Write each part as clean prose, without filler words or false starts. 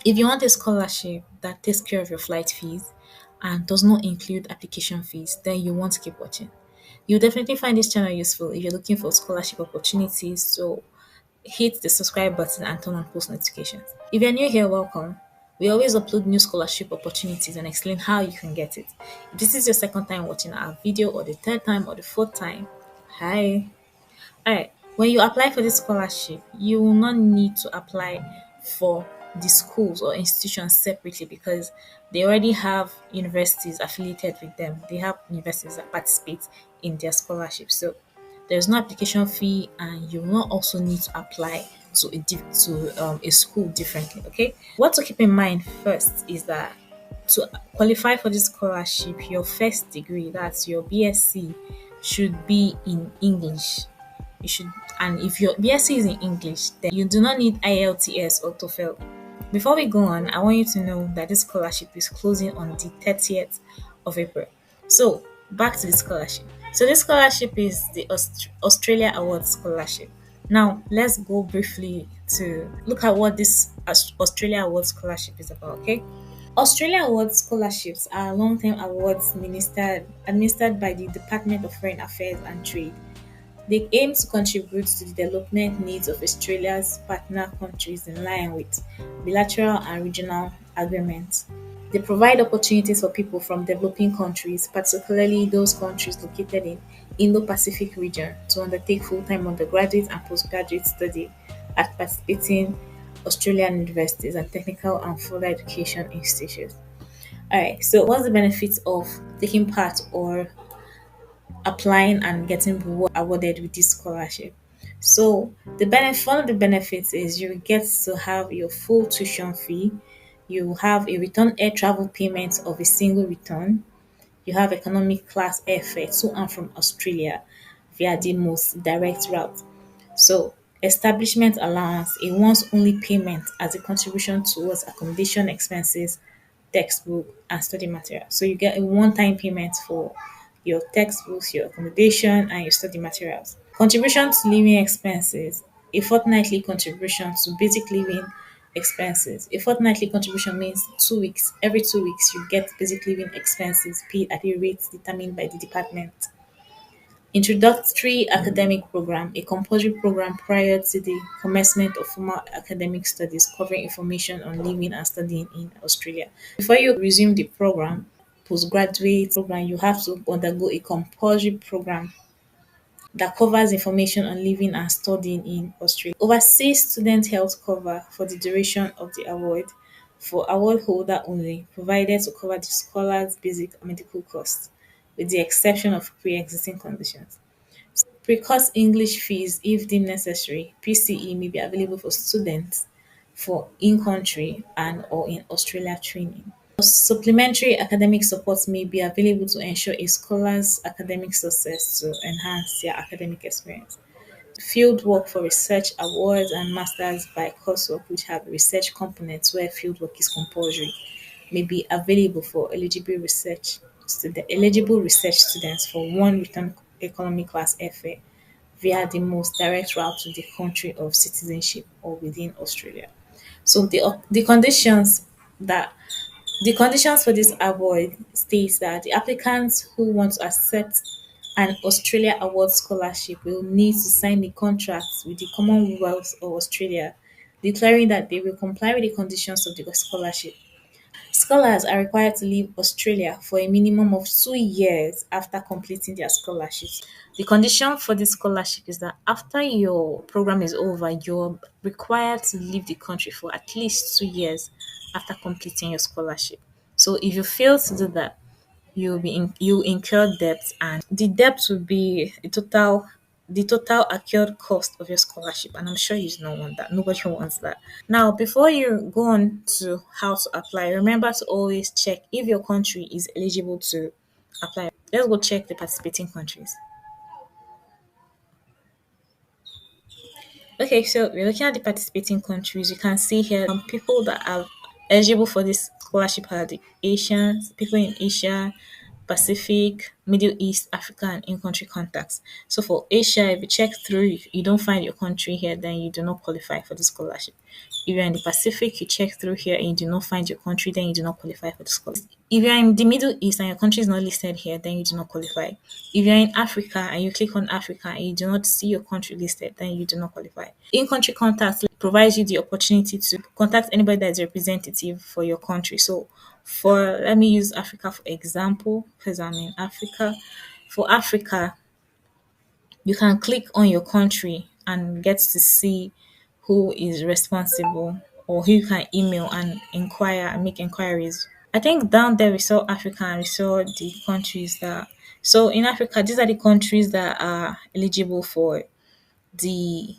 If you want a scholarship that takes care of your flight fees and does not include application fees, then you want to keep watching. You'll definitely find this channel useful if you're looking for scholarship opportunities. So hit the subscribe button and turn on post notifications. If you're new here, welcome. We always upload new scholarship opportunities and explain how you can get it. If this is your second time watching our video, or the third time, or the fourth time, hi. Alright, when you apply for this scholarship, you will not need to apply for the schools or institutions separately because they already have universities affiliated with them. They have universities that participate in their scholarship. So there's no application fee, and you will not also need to apply to a school differently. Okay, what to keep in mind first is that to qualify for this scholarship, your first degree, that's your BSc, should be in English. You should, and if your BSc is in English, then you do not need IELTS or TOEFL. Before we go on, I want you to know that this scholarship is closing on the 30th of April. So back to the scholarship. So this scholarship is the Australia Award Scholarship. Now let's go briefly to look at what this Australia Award Scholarship is about. Okay. Australia Award scholarships are long-term awards administered by the Department of Foreign Affairs and Trade. They aim to contribute to the development needs of Australia's partner countries in line with bilateral and regional agreements. They provide opportunities for people from developing countries, particularly those countries located in Indo-Pacific region, to undertake full-time undergraduate and postgraduate study at participating Australian universities and technical and further education institutions. Alright, so what's the benefits of taking part or applying and getting awarded with this scholarship? So one of the benefits is you get to have your full tuition fee. You have a return air travel payment of a single return. You have economic class airfare to and from Australia via the most direct route. So establishment allowance, a once only payment as a contribution towards accommodation expenses, textbook and study material. So you get a one-time payment for your textbooks, your accommodation and your study materials. Contribution to living expenses, a fortnightly contribution to basic living expenses. A fortnightly contribution means 2 weeks. Every 2 weeks, you get basic living expenses paid at a rate determined by the department. Introductory academic program, a compulsory program prior to the commencement of formal academic studies covering information on living and studying in Australia. Before you resume the program, postgraduate program, you have to undergo a compulsory program that covers information on living and studying in Australia. Overseas student health cover for the duration of the award for award holder only, provided to cover the scholar's basic medical costs, with the exception of pre-existing conditions. Pre-course English fees, if deemed necessary, PCE may be available for students for in-country and or in Australia training. Supplementary academic support may be available to ensure a scholar's academic success to enhance their academic experience. Field work for research awards and masters by coursework which have research components where fieldwork is compulsory may be available for eligible research students for one return economy class airfare via the most direct route to the country of citizenship or within Australia. So that the conditions for this award states that the applicants who want to accept an Australia Award scholarship will need to sign a contract with the Commonwealth of Australia declaring that they will comply with the conditions of the scholarship. Scholars are required to leave Australia for a minimum of 2 years after completing their scholarships. The condition for this scholarship is that after your program is over, you're required to leave the country for at least 2 years after completing your scholarship. So if you fail to do that, you incur debt, and the debt will be the total accrued cost of your scholarship. And I'm sure you don't want that. Nobody wants that. Now, before you go on to how to apply, remember to always check if your country is eligible to apply. Let's go check the participating countries. Okay, so we're looking at the participating countries. You can see here some people that are eligible for this scholarship are the Asians, people in Asia, Pacific, Middle East, Africa, and in-country contacts. So for Asia, if you check through, if you don't find your country here, then you do not qualify for the scholarship. If you're in the Pacific, you check through here and you do not find your country, then you do not qualify for the scholarship. If you're in the Middle East and your country is not listed here, then you do not qualify. If you're in Africa and you click on Africa and you do not see your country listed, then you do not qualify. In-country contacts provides you the opportunity to contact anybody that is representative for your country. So, let me use Africa for example, because I'm in Africa. For Africa, you can click on your country and get to see who is responsible or who you can email and inquire and make inquiries. I think down there we saw Africa and we saw the countries that, so in Africa, these are the countries that are eligible for the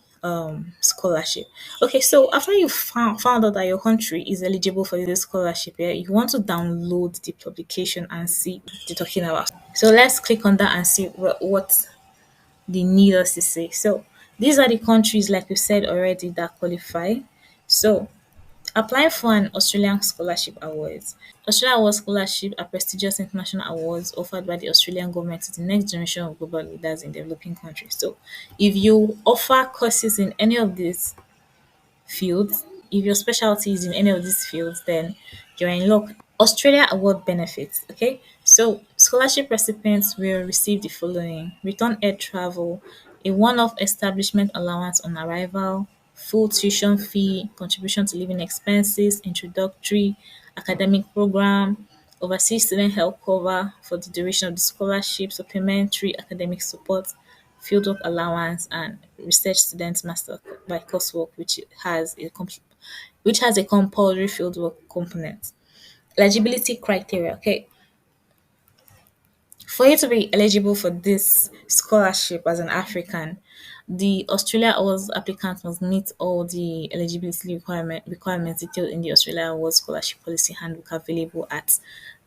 scholarship. Okay, so after you found out that your country is eligible for this scholarship, yeah, you want to download the publication and see what they're talking about. So let's click on that and see what they need us to say. So these are the countries, like we said already, that qualify. So applying for an Australian Scholarship Awards. Australian Award Scholarship are prestigious international awards offered by the Australian government to the next generation of global leaders in developing countries. So if you offer courses in any of these fields, if your specialty is in any of these fields, then you're in luck. Australia award benefits. Okay, so scholarship recipients will receive the following: return air travel, a one-off establishment allowance on arrival, full tuition fee, contribution to living expenses, introductory academic program, overseas student help cover for the duration of the scholarship, supplementary academic support, fieldwork allowance, and research students master by coursework, which has a compulsory fieldwork component. Eligibility criteria. Okay, for you to be eligible for this scholarship as an African, the Australia Awards applicant must meet all the eligibility requirements detailed in the Australia Awards Scholarship Policy Handbook available at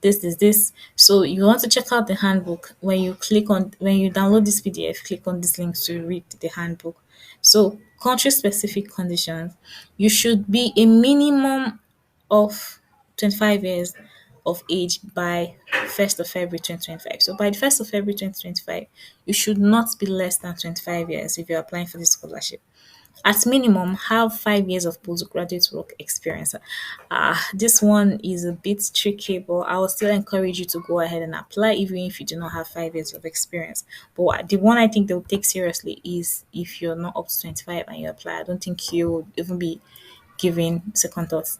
this is this. So you want to check out the handbook. When you download this PDF, click on this link to read the handbook. So country specific conditions. You should be a minimum of 25 years of age by 1st of February 2025. So by the 1st of February 2025, you should not be less than 25 years if you're applying for this scholarship. At minimum, have 5 years of postgraduate work experience. This one is a bit tricky, but I will still encourage you to go ahead and apply even if you do not have 5 years of experience. But the one I think they'll take seriously is if you're not up to 25 and you apply. I don't think you would even be giving second thoughts.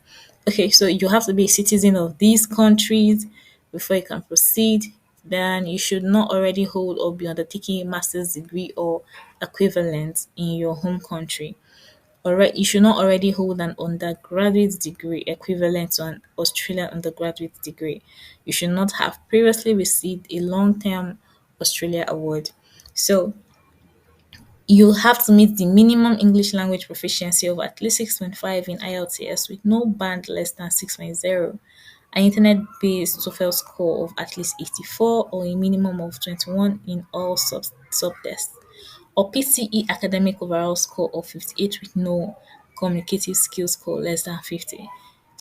Okay, so you have to be a citizen of these countries before you can proceed. Then you should not already hold or be undertaking a master's degree or equivalent in your home country. Alright, you should not already hold an undergraduate degree equivalent to an Australian undergraduate degree. You should not have previously received a long-term Australia award. So you have to meet the minimum English language proficiency of at least 6.5 in IELTS with no band less than 6.0, an internet-based TOEFL score of at least 84 or a minimum of 21 in all sub-tests, or PCE academic overall score of 58 with no communicative skills score less than 50.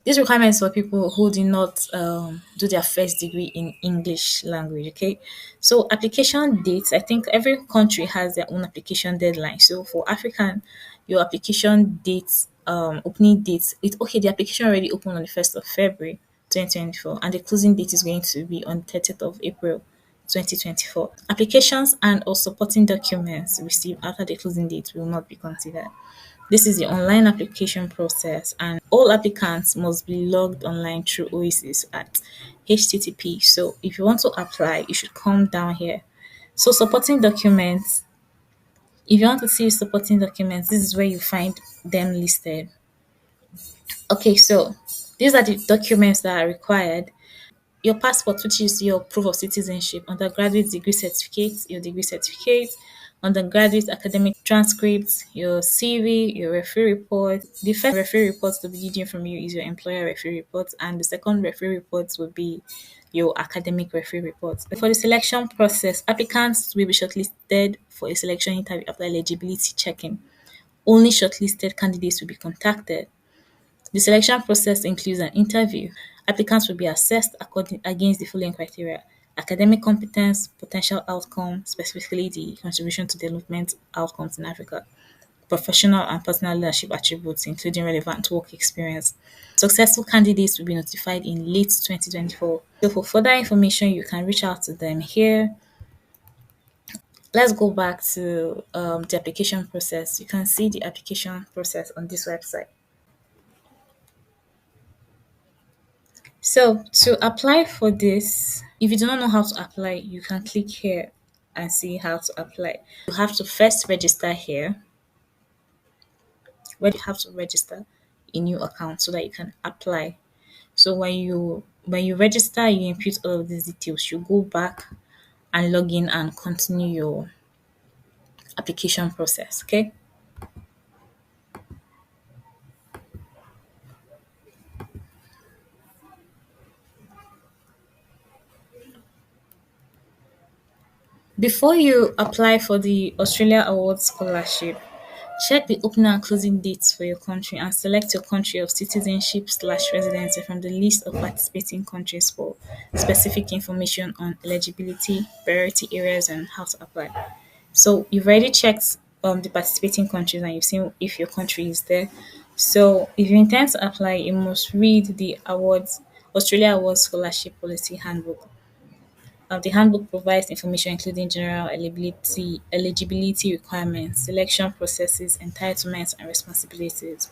These requirements for people who did not do their first degree in English language. Okay, so application dates. I think every country has their own application deadline. So for African, your application dates, opening dates. The application already opened on the 1st of February 2024, and the closing date is going to be on 30th of April 2024. Applications and or supporting documents received after the closing date will not be considered. This is the online application process, and all applicants must be logged online through Oasis at HTTP. So if you want to apply, you should come down here. So supporting documents, if you want to see supporting documents, this is where you find them listed. Okay, so these are the documents that are required. Your passport, which is your proof of citizenship, undergraduate degree certificate, your degree certificate, undergraduate academic transcripts, your CV, your referee report. The first referee report to be needing from you is your employer referee report, and the second referee report will be your academic referee report. For the selection process, applicants will be shortlisted for a selection interview after eligibility checking. Only shortlisted candidates will be contacted. The selection process includes an interview. Applicants will be assessed against the following criteria: academic competence, potential outcome, specifically the contribution to development outcomes in Africa, professional and personal leadership attributes, including relevant work experience. Successful candidates will be notified in late 2024. So for further information, you can reach out to them here. Let's go back to the application process. You can see the application process on this website. So to apply for this, if you do not know how to apply, you can click here and see how to apply. You have to first register here, where you have to register a new account so that you can apply. So when you register, you input all of these details. You go back and log in and continue your application process. Okay. Before you apply for the Australia Award Scholarship, check the opening and closing dates for your country and select your country of citizenship slash residency from the list of participating countries for specific information on eligibility, priority areas, and how to apply. So you've already checked the participating countries and you've seen if your country is there. So if you intend to apply, you must read the awards Australia Awards Scholarship Policy Handbook. The handbook provides information including general eligibility requirements, selection processes, entitlements, and responsibilities.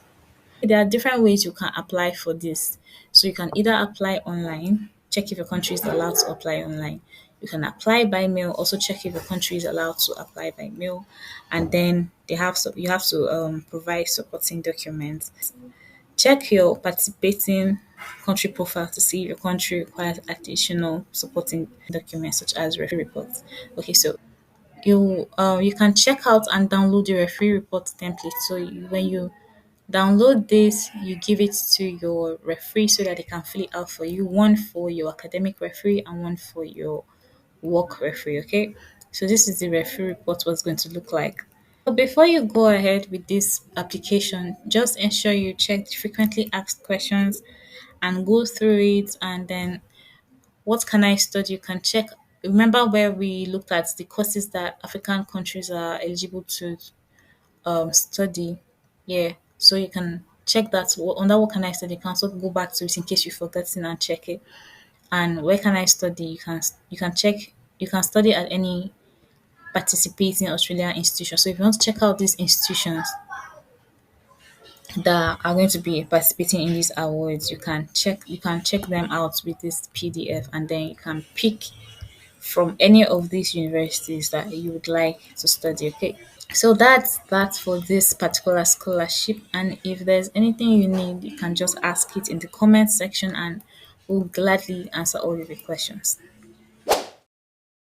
There are different ways you can apply for this. So you can either apply online, check if your country is allowed to apply online. You can apply by mail, also check if your country is allowed to apply by mail, and then you have to provide supporting documents. Check your participating country profile to see if your country requires additional supporting documents such as referee reports. Okay, so you can check out and download the referee report template. So when you download this, you give it to your referee so that they can fill it out for you. One for your academic referee and one for your work referee. Okay, so this is the referee report. What's going to look like. So before you go ahead with this application, just ensure you check the frequently asked questions and go through it. And then, what can I study? You can check. Remember where we looked at the courses that African countries are eligible to study? Yeah, so you can check that. Under what can I study? You can also go back to it in case you've forgotten and check it. And where can I study? You can check. You can study at any participating Australian institution. So if you want to check out these institutions that are going to be participating in these awards, you can check them out with this PDF, and then you can pick from any of these universities that you would like to study. Okay, so that's that for this particular scholarship. And if there's anything you need, you can just ask it in the comment section and we'll gladly answer all of your questions.